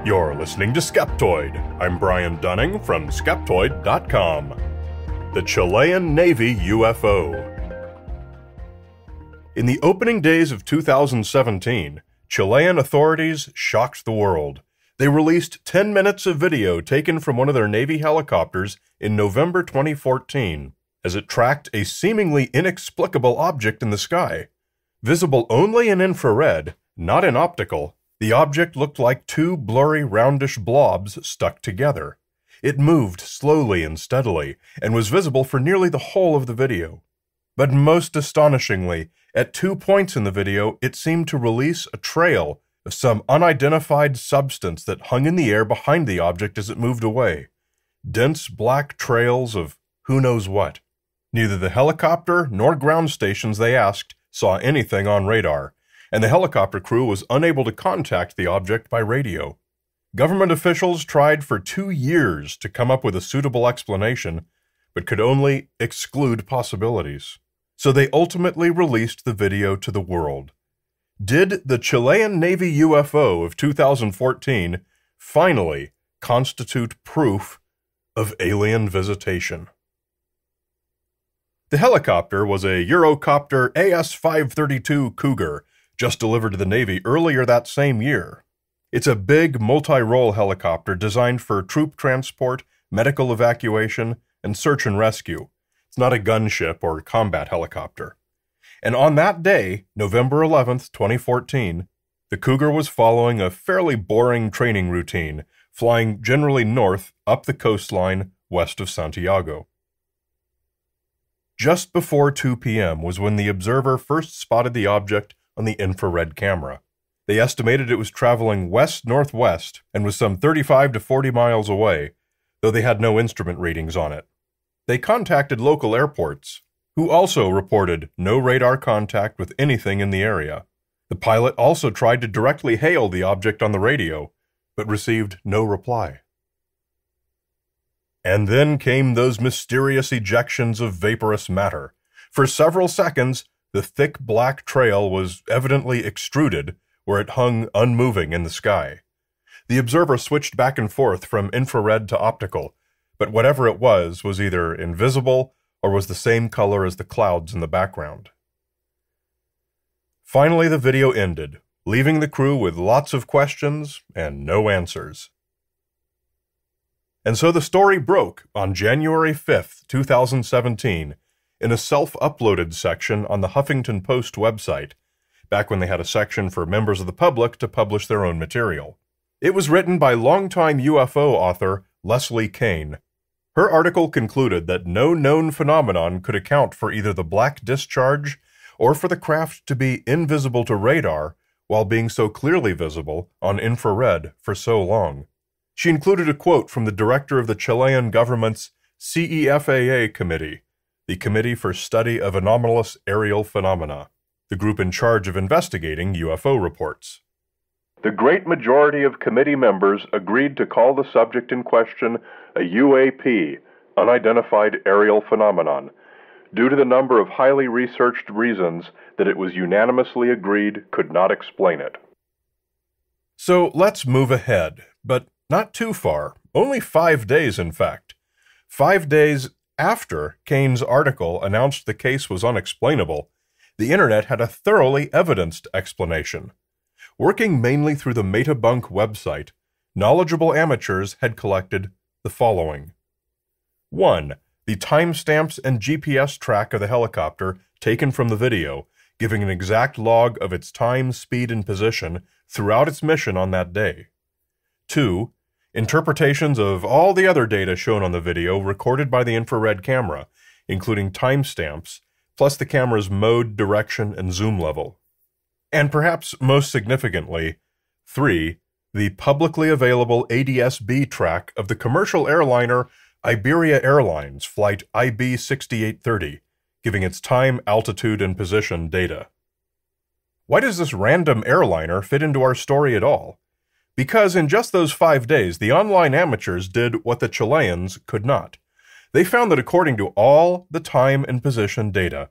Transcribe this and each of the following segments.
You're listening to Skeptoid. I'm Brian Dunning from Skeptoid.com. The Chilean Navy UFO. In the opening days of 2017, Chilean authorities shocked the world. They released 10 minutes of video taken from one of their Navy helicopters in November 2014 as it tracked a seemingly inexplicable object in the sky. Visible only in infrared, not in optical, the object looked like two blurry roundish blobs stuck together. It moved slowly and steadily, and was visible for nearly the whole of the video. But most astonishingly, at 2 points in the video, it seemed to release a trail of some unidentified substance that hung in the air behind the object as it moved away. Dense black trails of who knows what. Neither the helicopter nor ground stations they asked saw anything on radar, and the helicopter crew was unable to contact the object by radio. Government officials tried for 2 years to come up with a suitable explanation, but could only exclude possibilities. So they ultimately released the video to the world. Did the Chilean Navy UFO of 2014 finally constitute proof of alien visitation? The helicopter was a Eurocopter AS-532 Cougar, just delivered to the Navy earlier that same year. It's a big, multi-role helicopter designed for troop transport, medical evacuation, and search and rescue. It's not a gunship or combat helicopter. And on that day, November 11th, 2014, the Cougar was following a fairly boring training routine, flying generally north up the coastline west of Santiago. Just before 2 p.m. was when the observer first spotted the object on the infrared camera. They estimated it was traveling west-northwest and was some 35 to 40 miles away, though they had no instrument readings on it. They contacted local airports, who also reported no radar contact with anything in the area. The pilot also tried to directly hail the object on the radio, but received no reply. And then came those mysterious ejections of vaporous matter. For several seconds, the thick black trail was evidently extruded where it hung unmoving in the sky. The observer switched back and forth from infrared to optical, but whatever it was either invisible or was the same color as the clouds in the background. Finally, the video ended, leaving the crew with lots of questions and no answers. And so the story broke on January 5th, 2017, in a self-uploaded section on the Huffington Post website, back when they had a section for members of the public to publish their own material. It was written by longtime UFO author Leslie Kane. Her article concluded that no known phenomenon could account for either the black discharge or for the craft to be invisible to radar while being so clearly visible on infrared for so long. She included a quote from the director of the Chilean government's CEFAA committee, the Committee for Study of Anomalous Aerial Phenomena, the group in charge of investigating UFO reports. The great majority of committee members agreed to call the subject in question a UAP, unidentified aerial phenomenon, due to the number of highly researched reasons that it was unanimously agreed could not explain it. So let's move ahead, but not too far, only 5 days in fact. 5 days after Kane's article announced the case was unexplainable, the internet had a thoroughly evidenced explanation. Working mainly through the Metabunk website, knowledgeable amateurs had collected the following. 1. The timestamps and GPS track of the helicopter taken from the video, giving an exact log of its time, speed, and position throughout its mission on that day. 2. Interpretations of all the other data shown on the video recorded by the infrared camera, including timestamps, plus the camera's mode, direction, and zoom level. And perhaps most significantly, 3. The publicly available ADS-B track of the commercial airliner Iberia Airlines flight IB-6830, giving its time, altitude, and position data. Why does this random airliner fit into our story at all? Because in just those 5 days, the online amateurs did what the Chileans could not. They found that according to all the time and position data,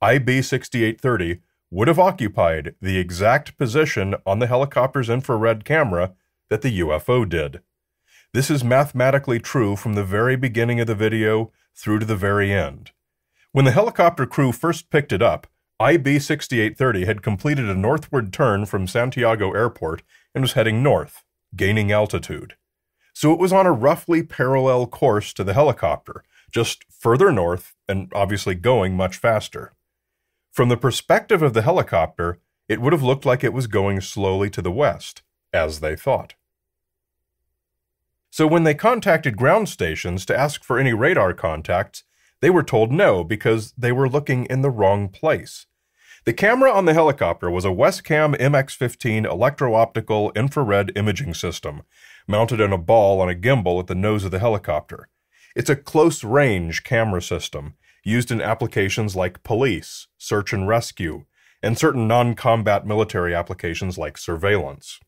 IB-6830 would have occupied the exact position on the helicopter's infrared camera that the UFO did. This is mathematically true from the very beginning of the video through to the very end. When the helicopter crew first picked it up, IB 6830 had completed a northward turn from Santiago Airport and was heading north, gaining altitude. So it was on a roughly parallel course to the helicopter, just further north and obviously going much faster. From the perspective of the helicopter, it would have looked like it was going slowly to the west, as they thought. So when they contacted ground stations to ask for any radar contacts, they were told no because they were looking in the wrong place. The camera on the helicopter was a Westcam MX-15 electro-optical infrared imaging system, mounted in a ball on a gimbal at the nose of the helicopter. It's a close-range camera system, used in applications like police, search and rescue, and certain non-combat military applications like surveillance.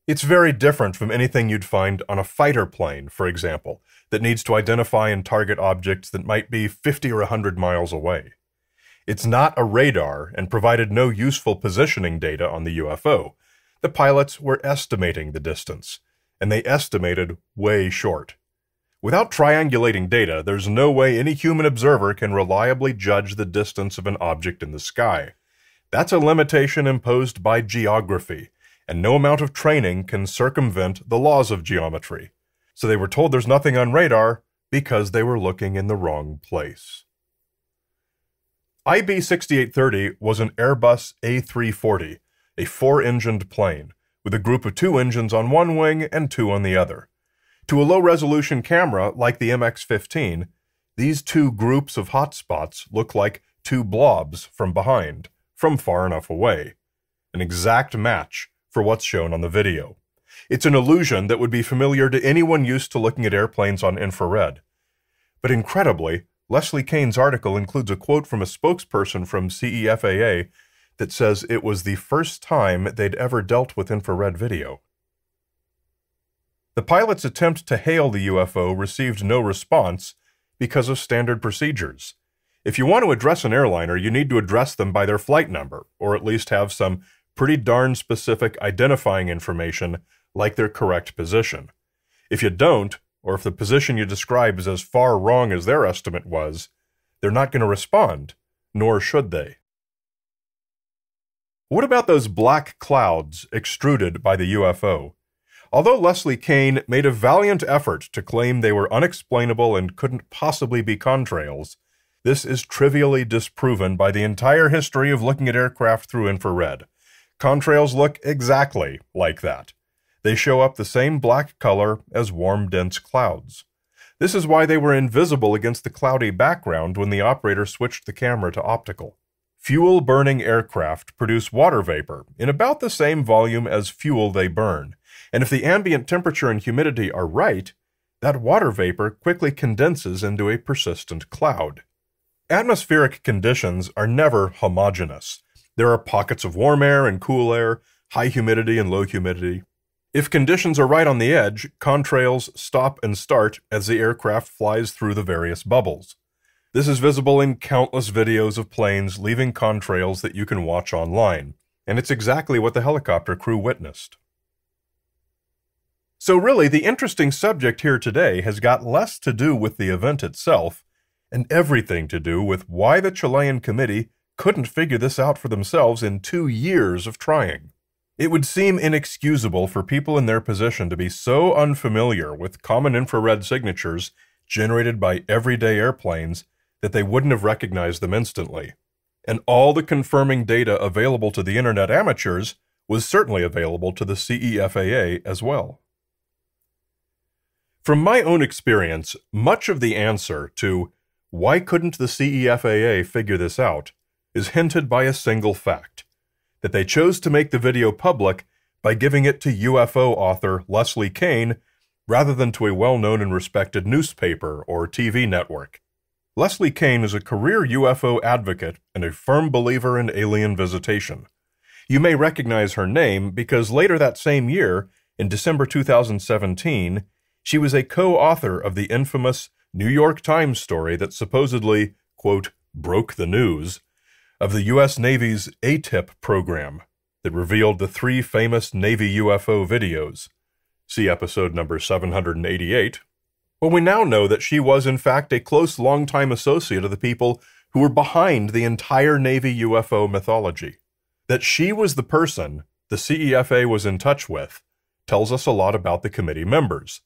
It's very different from anything you'd find on a fighter plane, for example, that needs to identify and target objects that might be 50 or 100 miles away. It's not a radar and provided no useful positioning data on the UFO. The pilots were estimating the distance, and they estimated way short. Without triangulating data, there's no way any human observer can reliably judge the distance of an object in the sky. That's a limitation imposed by geography, and no amount of training can circumvent the laws of geometry. So they were told there's nothing on radar because they were looking in the wrong place. IB 6830 was an Airbus A340, a four-engined plane, with a group of two engines on one wing and two on the other. To a low-resolution camera like the MX-15, these two groups of hotspots look like two blobs from behind, from far enough away. An exact match for what's shown on the video. It's an illusion that would be familiar to anyone used to looking at airplanes on infrared. But incredibly, Leslie Kane's article includes a quote from a spokesperson from CEFAA that says it was the first time they'd ever dealt with infrared video. The pilot's attempt to hail the UFO received no response because of standard procedures. If you want to address an airliner, you need to address them by their flight number, or at least have some pretty darn specific identifying information like their correct position. If you don't, or if the position you describe is as far wrong as their estimate was, they're not going to respond, nor should they. What about those black clouds extruded by the UFO? Although Leslie Kane made a valiant effort to claim they were unexplainable and couldn't possibly be contrails, this is trivially disproven by the entire history of looking at aircraft through infrared. Contrails look exactly like that. They show up the same black color as warm, dense clouds. This is why they were invisible against the cloudy background when the operator switched the camera to optical. Fuel-burning aircraft produce water vapor in about the same volume as fuel they burn, and if the ambient temperature and humidity are right, that water vapor quickly condenses into a persistent cloud. Atmospheric conditions are never homogeneous. There are pockets of warm air and cool air, high humidity and low humidity. If conditions are right on the edge, contrails stop and start as the aircraft flies through the various bubbles. This is visible in countless videos of planes leaving contrails that you can watch online, and it's exactly what the helicopter crew witnessed. So really, the interesting subject here today has got less to do with the event itself, and everything to do with why the Chilean committee couldn't figure this out for themselves in 2 years of trying. It would seem inexcusable for people in their position to be so unfamiliar with common infrared signatures generated by everyday airplanes that they wouldn't have recognized them instantly. And all the confirming data available to the internet amateurs was certainly available to the CEFAA as well. From my own experience, much of the answer to why couldn't the CEFAA figure this out is hinted by a single fact: that they chose to make the video public by giving it to UFO author Leslie Kane rather than to a well-known and respected newspaper or TV network. Leslie Kane is a career UFO advocate and a firm believer in alien visitation. You may recognize her name because later that same year, in December 2017, she was a co-author of the infamous New York Times story that supposedly, quote, broke the news, of the U.S. Navy's ATIP program that revealed the 3 famous Navy UFO videos. See episode number 788. Well, we now know that she was, in fact, a close longtime associate of the people who were behind the entire Navy UFO mythology. That she was the person the CEFA was in touch with tells us a lot about the committee members.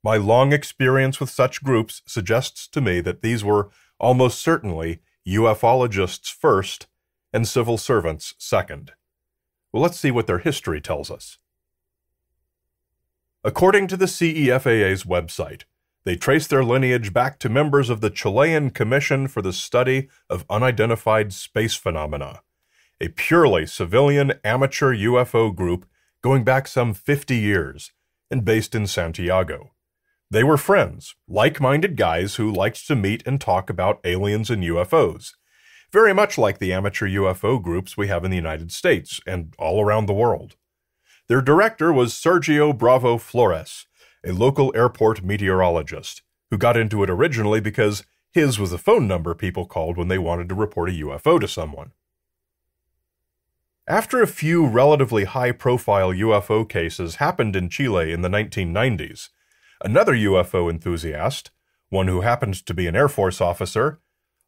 My long experience with such groups suggests to me that these were almost certainly ufologists first and civil servants second. Well, let's see what their history tells us. According to the CEFAA's website, they trace their lineage back to members of the Chilean Commission for the Study of Unidentified Space Phenomena, a purely civilian amateur UFO group going back some 50 years and based in Santiago. They were friends, like-minded guys who liked to meet and talk about aliens and UFOs, very much like the amateur UFO groups we have in the United States and all around the world. Their director was Sergio Bravo Flores, a local airport meteorologist, who got into it originally because his was the phone number people called when they wanted to report a UFO to someone. After a few relatively high-profile UFO cases happened in Chile in the 1990s, another UFO enthusiast, one who happened to be an Air Force officer,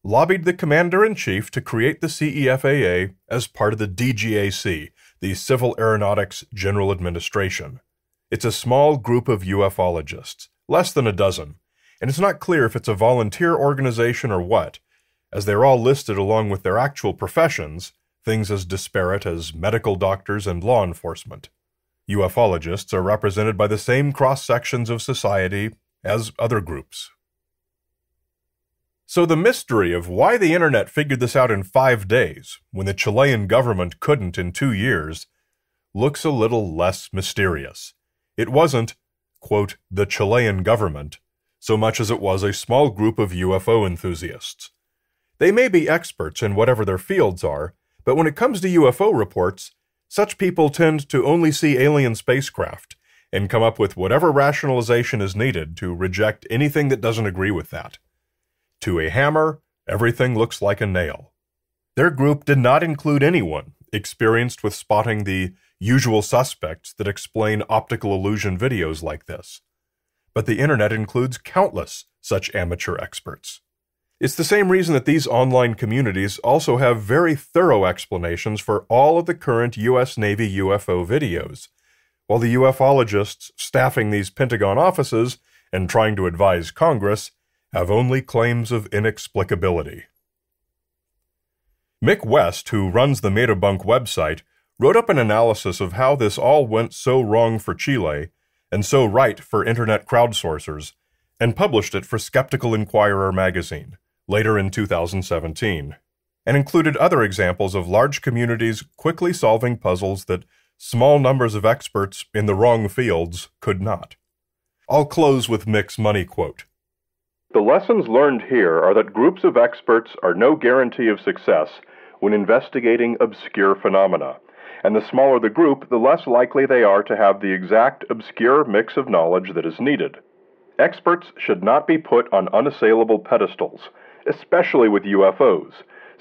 lobbied the Commander-in-Chief to create the CEFAA as part of the DGAC, the Civil Aeronautics General Administration. It's a small group of ufologists, less than a dozen, and it's not clear if it's a volunteer organization or what, as they're all listed along with their actual professions, things as disparate as medical doctors and law enforcement. Ufologists are represented by the same cross-sections of society as other groups. So the mystery of why the internet figured this out in 5 days, when the Chilean government couldn't in 2 years, looks a little less mysterious. It wasn't, quote, the Chilean government, so much as it was a small group of UFO enthusiasts. They may be experts in whatever their fields are, but when it comes to UFO reports, such people tend to only see alien spacecraft and come up with whatever rationalization is needed to reject anything that doesn't agree with that. To a hammer, everything looks like a nail. Their group did not include anyone experienced with spotting the usual suspects that explain optical illusion videos like this. But the internet includes countless such amateur experts. It's the same reason that these online communities also have very thorough explanations for all of the current U.S. Navy UFO videos, while the ufologists staffing these Pentagon offices and trying to advise Congress have only claims of inexplicability. Mick West, who runs the Metabunk website, wrote up an analysis of how this all went so wrong for Chile and so right for internet crowdsourcers, and published it for Skeptical Inquirer magazine, later in 2017, and included other examples of large communities quickly solving puzzles that small numbers of experts in the wrong fields could not. I'll close with Mick's money quote. The lessons learned here are that groups of experts are no guarantee of success when investigating obscure phenomena, and the smaller the group, the less likely they are to have the exact obscure mix of knowledge that is needed. Experts should not be put on unassailable pedestals, especially with UFOs,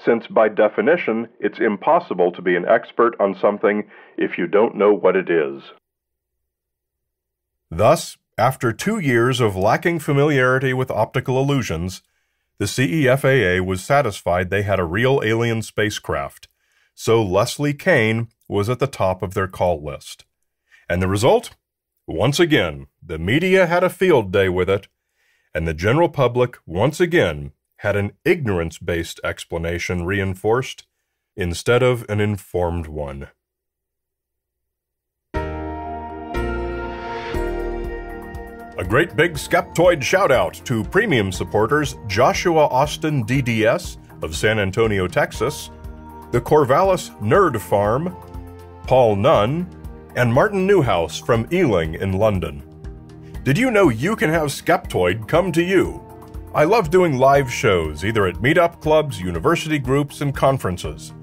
since by definition it's impossible to be an expert on something if you don't know what it is. Thus, after 2 years of lacking familiarity with optical illusions, the CEFAA was satisfied they had a real alien spacecraft, so Leslie Kean was at the top of their call list. And the result? Once again, the media had a field day with it, and the general public once again had an ignorance-based explanation reinforced instead of an informed one. A great big Skeptoid shout-out to premium supporters Joshua Austin DDS of San Antonio, Texas, the Corvallis Nerd Farm, Paul Nunn, and Martin Newhouse from Ealing in London. Did you know you can have Skeptoid come to you? I love doing live shows, either at meetup clubs, university groups, and conferences.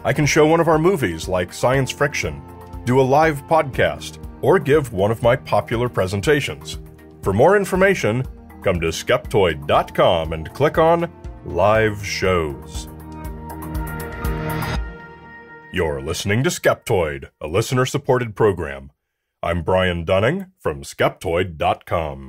I can show one of our movies, like science fiction, do a live podcast, or give one of my popular presentations. For more information, come to Skeptoid.com and click on Live Shows. You're listening to Skeptoid, a listener-supported program. I'm Brian Dunning from Skeptoid.com.